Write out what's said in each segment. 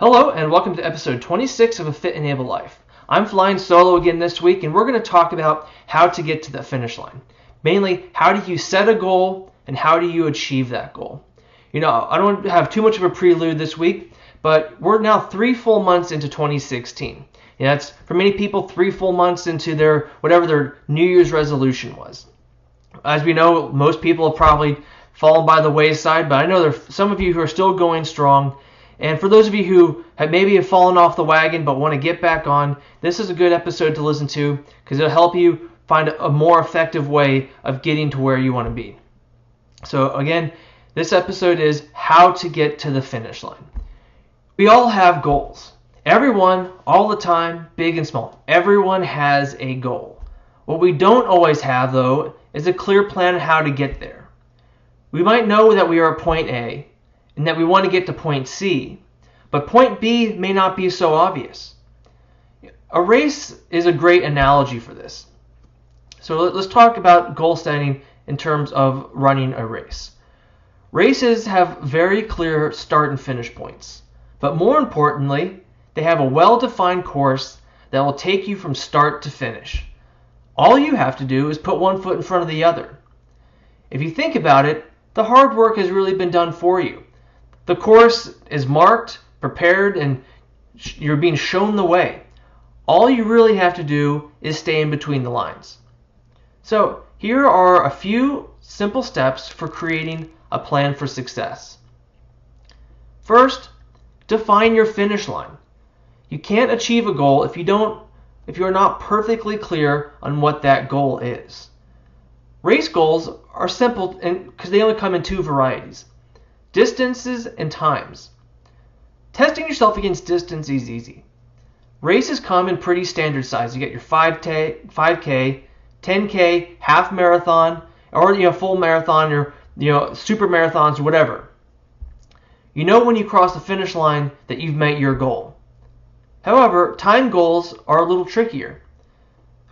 Hello and welcome to episode 26 of A Fit and Able Life. I'm flying solo again this week and we're going to talk about how to get to the finish line. Mainly, how do you set a goal and how do you achieve that goal? I don't have too much of a prelude this week, but we're now 3 full months into 2016. That's for many people 3 full months into their New Year's resolution was. As we know, most people have probably fallen by the wayside, but I know there are some of you who are still going strong. And for those of you who have fallen off the wagon but want to get back on, this is a good episode to listen to because it'll help you find a more effective way of getting to where you want to be. So again, this episode is how to get to the finish line. We all have goals. Everyone, all the time, big and small. Everyone has a goal. What we don't always have, though, is a clear plan on how to get there. We might know that we are at point A, and that we want to get to point C, but point B may not be so obvious. A race is a great analogy for this. So let's talk about goal setting in terms of running a race. Races have very clear start and finish points, but more importantly, they have a well-defined course that will take you from start to finish. All you have to do is put one foot in front of the other. If you think about it, the hard work has really been done for you. The course is marked, prepared, and you're being shown the way. All you really have to do is stay in between the lines. So here are a few simple steps for creating a plan for success. First, define your finish line. You can't achieve a goal if you're not perfectly clear on what that goal is. Race goals are simple because they only come in 2 varieties. Distances and times. Testing yourself against distance is easy. Races come in pretty standard size. You get your 5K, 10K, half marathon, or full marathon, or super marathons, or whatever. You know when you cross the finish line that you've met your goal. However, time goals are a little trickier.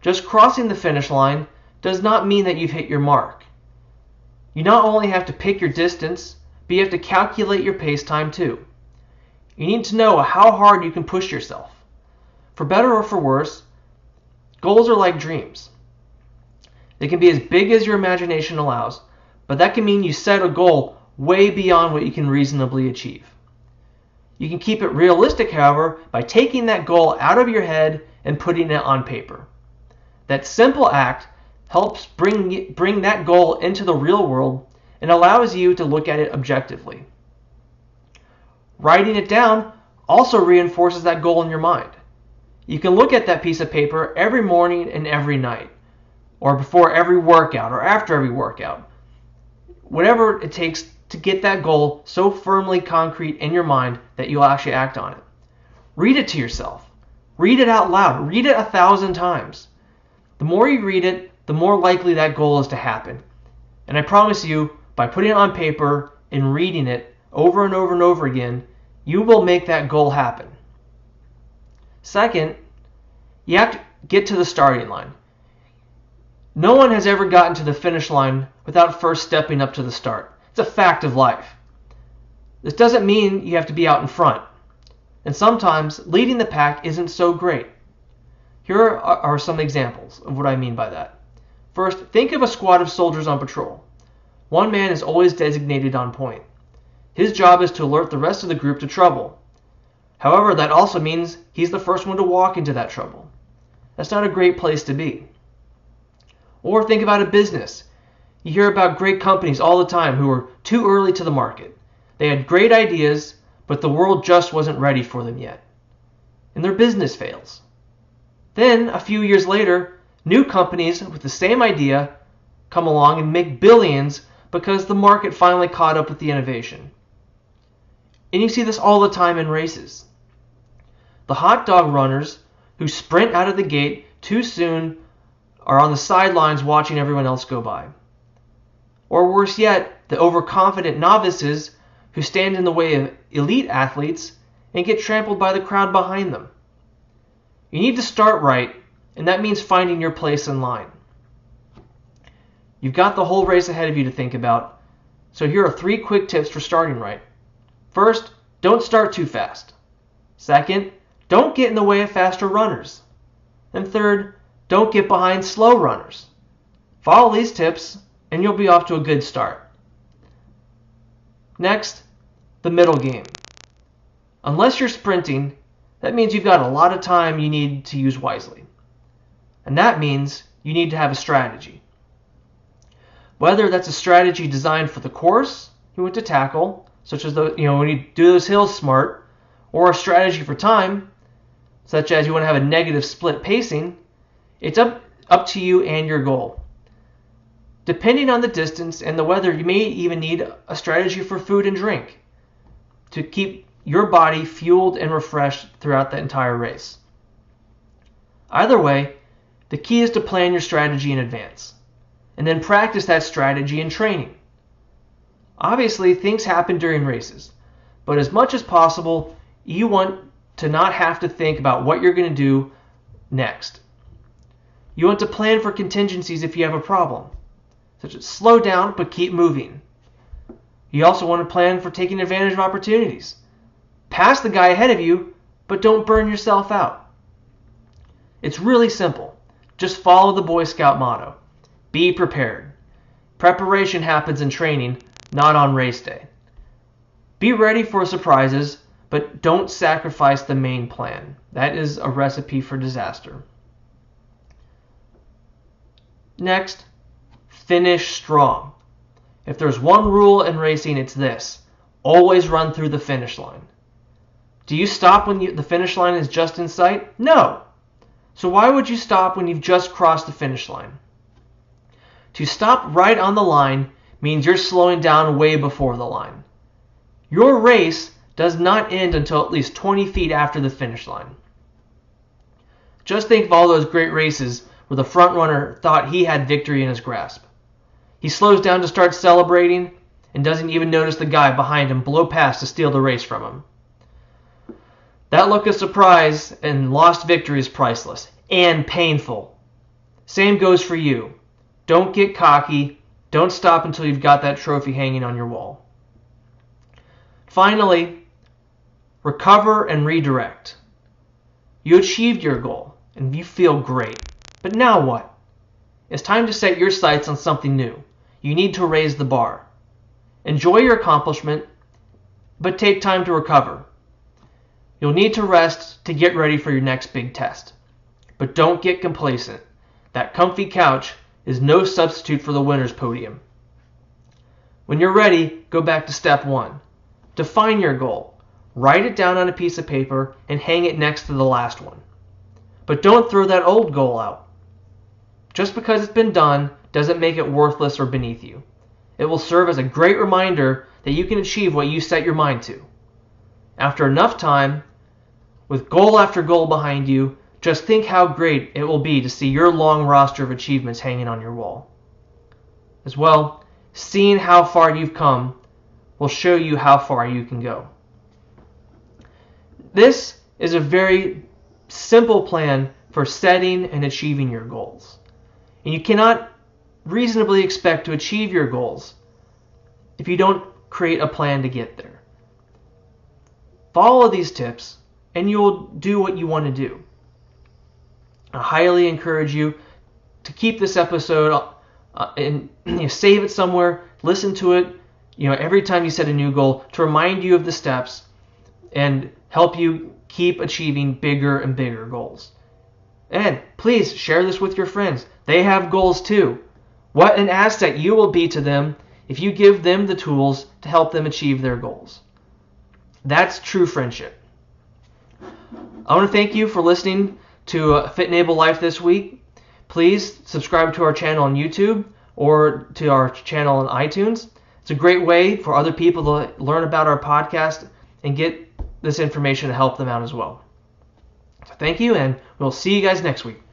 Just crossing the finish line does not mean that you've hit your mark. You not only have to pick your distance, but you have to calculate your pace time too. You need to know how hard you can push yourself. For better or for worse, goals are like dreams. They can be as big as your imagination allows, but that can mean you set a goal way beyond what you can reasonably achieve. You can keep it realistic, however, by taking that goal out of your head and putting it on paper. That simple act helps bring that goal into the real world and allows you to look at it objectively. Writing it down also reinforces that goal in your mind. You can look at that piece of paper every morning and every night, or before every workout, or after every workout. Whatever it takes to get that goal so firmly concrete in your mind that you'll actually act on it. Read it to yourself. Read it out loud. Read it 1,000 times. The more you read it, the more likely that goal is to happen. And I promise you, by putting it on paper and reading it over and over and over again, you will make that goal happen. Second, you have to get to the starting line. No one has ever gotten to the finish line without first stepping up to the start. It's a fact of life. This doesn't mean you have to be out in front. And sometimes leading the pack isn't so great. Here are some examples of what I mean by that. First, think of a squad of soldiers on patrol. One man is always designated on point. His job is to alert the rest of the group to trouble. However, that also means he's the first one to walk into that trouble. That's not a great place to be. Or think about a business. You hear about great companies all the time who are too early to the market. They had great ideas, but the world just wasn't ready for them yet. And their business fails. Then, a few years later, new companies with the same idea come along and make billions because the market finally caught up with the innovation. And you see this all the time in races. The hot dog runners who sprint out of the gate too soon are on the sidelines watching everyone else go by. Or worse yet, the overconfident novices who stand in the way of elite athletes and get trampled by the crowd behind them. You need to start right, and that means finding your place in line. You've got the whole race ahead of you to think about, so here are 3 quick tips for starting right. First, don't start too fast. Second, don't get in the way of faster runners. And third, don't get behind slow runners. Follow these tips and you'll be off to a good start. Next, the middle game. Unless you're sprinting, that means you've got a lot of time you need to use wisely. And that means you need to have a strategy. Whether that's a strategy designed for the course you want to tackle, such as when you do those hills smart, or a strategy for time, such as you want to have a negative split pacing, it's up to you and your goal. Depending on the distance and the weather, you may even need a strategy for food and drink to keep your body fueled and refreshed throughout the entire race. Either way, the key is to plan your strategy in advance and then practice that strategy in training. Obviously, things happen during races, but as much as possible, you want to not have to think about what you're going to do next. You want to plan for contingencies if you have a problem, such as slow down but keep moving. You also want to plan for taking advantage of opportunities. Pass the guy ahead of you, but don't burn yourself out. It's really simple. Just follow the Boy Scout motto. Be prepared. Preparation happens in training, not on race day. Be ready for surprises, but don't sacrifice the main plan. That is a recipe for disaster. Next, finish strong. If there's one rule in racing, it's this. Always run through the finish line. Do you stop when the finish line is just in sight? No. So why would you stop when you've just crossed the finish line? To stop right on the line means you're slowing down way before the line. Your race does not end until at least 20 feet after the finish line. Just think of all those great races where the front runner thought he had victory in his grasp. He slows down to start celebrating and doesn't even notice the guy behind him blow past to steal the race from him. That look of surprise and lost victory is priceless and painful. Same goes for you. Don't get cocky. Don't stop until you've got that trophy hanging on your wall. Finally, recover and redirect. You achieved your goal and you feel great. But now what? It's time to set your sights on something new. You need to raise the bar. Enjoy your accomplishment, but take time to recover. You'll need to rest to get ready for your next big test. But don't get complacent. That comfy couch is no substitute for the winner's podium. When you're ready, go back to step 1. Define your goal. Write it down on a piece of paper and hang it next to the last one. But don't throw that old goal out. Just because it's been done doesn't make it worthless or beneath you. It will serve as a great reminder that you can achieve what you set your mind to. After enough time, with goal after goal behind you, just think how great it will be to see your long roster of achievements hanging on your wall. As well, seeing how far you've come will show you how far you can go. This is a very simple plan for setting and achieving your goals. And you cannot reasonably expect to achieve your goals if you don't create a plan to get there. Follow these tips and you'll do what you want to do. I highly encourage you to keep this episode and save it somewhere, listen to it, every time you set a new goal to remind you of the steps and help you keep achieving bigger and bigger goals. And please share this with your friends. They have goals too. What an asset you will be to them if you give them the tools to help them achieve their goals. That's true friendship. I want to thank you for listening to Fit and Able Life this week. Please subscribe to our channel on YouTube or to our channel on iTunes. It's a great way for other people to learn about our podcast and get this information to help them out as well. So thank you, and we'll see you guys next week.